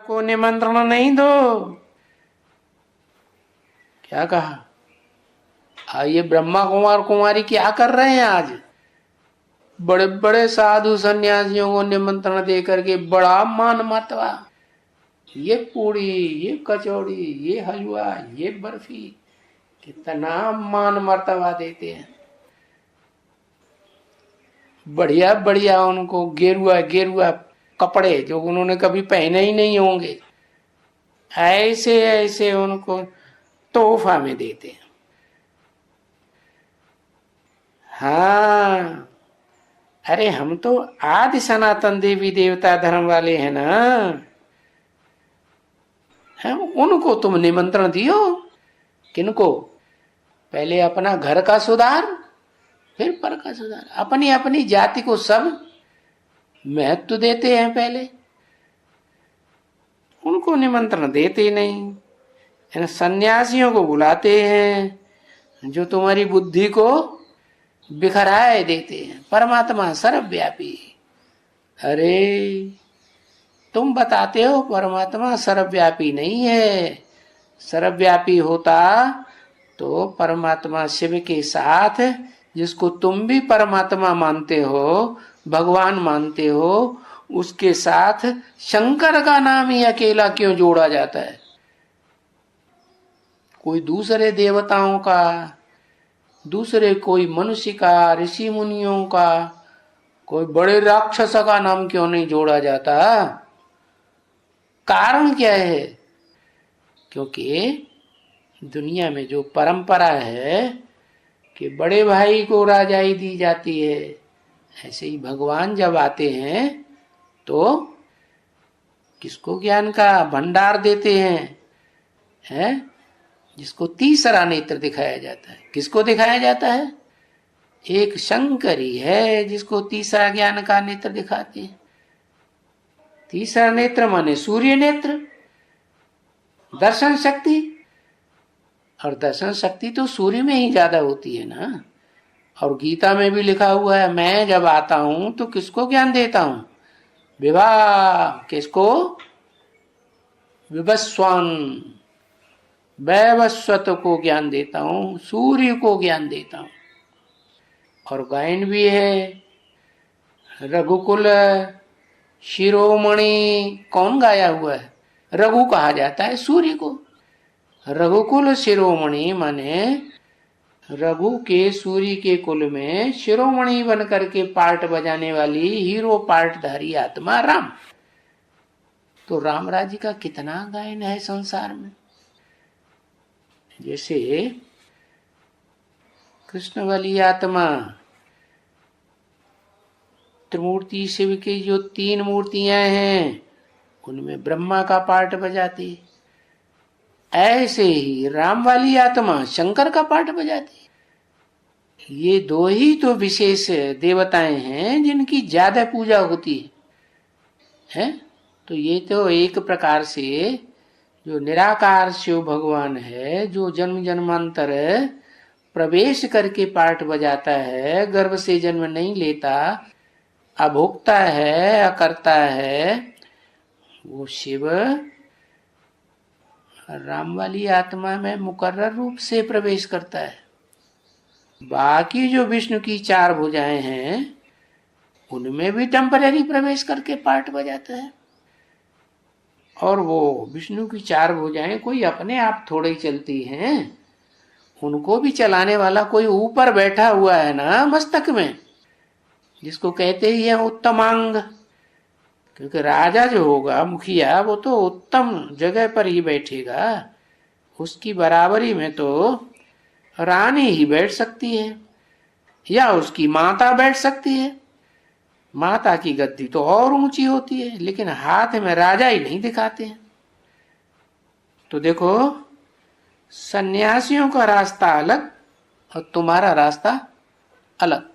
को निमंत्रण नहीं दो। क्या कहा? ये ब्रह्मा कुमार कुमारी क्या कर रहे हैं आज? बड़े बड़े साधु सन्यासियों को निमंत्रण दे करके बड़ा मान मर्तबा, ये पूड़ी, ये कचौड़ी, ये हलवा, ये बर्फी, कितना मान मर्तबा देते हैं। बढ़िया बढ़िया उनको गेरुआ गेरुआ कपड़े जो उन्होंने कभी पहने ही नहीं होंगे, ऐसे ऐसे उनको तोहफा में देते हैं। हाँ, अरे हम तो आदि सनातन देवी देवता धर्म वाले हैं ना, हम उनको तुम निमंत्रण दियो। किनको? पहले अपना घर का सुधार, फिर पर का सुधार। अपनी अपनी जाति को सब महत्व देते हैं, पहले उनको निमंत्रण देते नहीं। सन्यासियों को बुलाते हैं जो तुम्हारी बुद्धि को बिखराए देते हैं। परमात्मा सर्वव्यापी। अरे तुम बताते हो परमात्मा सर्वव्यापी नहीं है। सर्वव्यापी होता तो परमात्मा शिव के साथ, जिसको तुम भी परमात्मा मानते हो, भगवान मानते हो, उसके साथ शंकर का नाम ही अकेला क्यों जोड़ा जाता है? कोई दूसरे देवताओं का, दूसरे कोई मनुष्य का, ऋषि मुनियों का, कोई बड़े राक्षस का नाम क्यों नहीं जोड़ा जाता? कारण क्या है? क्योंकि दुनिया में जो परंपरा है कि बड़े भाई को राजाई दी जाती है, ऐसे ही भगवान जब आते हैं तो किसको ज्ञान का भंडार देते हैं? जिसको तीसरा नेत्र दिखाया जाता है। किसको दिखाया जाता है? एक शंकर ही है जिसको तीसरा ज्ञान का नेत्र दिखाते हैं। तीसरा नेत्र माने सूर्य नेत्र, दर्शन शक्ति। और दर्शन शक्ति तो सूर्य में ही ज्यादा होती है ना। और गीता में भी लिखा हुआ है, मैं जब आता हूं तो किसको ज्ञान देता हूं? विवाह। किसको? विवस्वान, वैवस्वत को ज्ञान देता हूं, सूर्य को ज्ञान देता हूं। और गायन भी है, रघुकुल शिरोमणि कौन गाया हुआ है? रघु कहा जाता है सूर्य को। रघुकुल शिरोमणि माने रघु के, सूर्य के कुल में शिरोमणि बन करके पार्ट बजाने वाली हीरो पार्टधारी आत्मा राम। तो राम राज्य का कितना गायन है संसार में। जैसे कृष्ण वाली आत्मा, त्रिमूर्ति शिव की जो 3 मूर्तियां हैं उनमें ब्रह्मा का पार्ट बजाती, ऐसे ही राम वाली आत्मा शंकर का पार्ट बजाती। ये 2 ही तो विशेष देवताएं हैं जिनकी ज्यादा पूजा होती है। तो ये तो एक प्रकार से जो निराकार शिव भगवान है, जो जन्म जन्मांतर प्रवेश करके पार्ट बजाता है, गर्भ से जन्म नहीं लेता, अभोक्ता है, अकर्ता है, वो शिव राम वाली आत्मा में मुकर्रर रूप से प्रवेश करता है। बाकी जो विष्णु की 4 भुजाएं हैं उनमें भी टेम्पररी प्रवेश करके पार्ट बजाता है। और वो विष्णु की 4 भुजाएं कोई अपने आप थोड़े ही चलती हैं, उनको भी चलाने वाला कोई ऊपर बैठा हुआ है ना मस्तक में, जिसको कहते ही है उत्तमांग। क्योंकि राजा जो होगा, मुखिया, वो तो उत्तम जगह पर ही बैठेगा। उसकी बराबरी में तो रानी ही बैठ सकती है या उसकी माता बैठ सकती है। माता की गद्दी तो और ऊंची होती है, लेकिन हाथ में राजा ही नहीं दिखाते हैं। तो देखो, सन्यासियों का रास्ता अलग और तुम्हारा रास्ता अलग।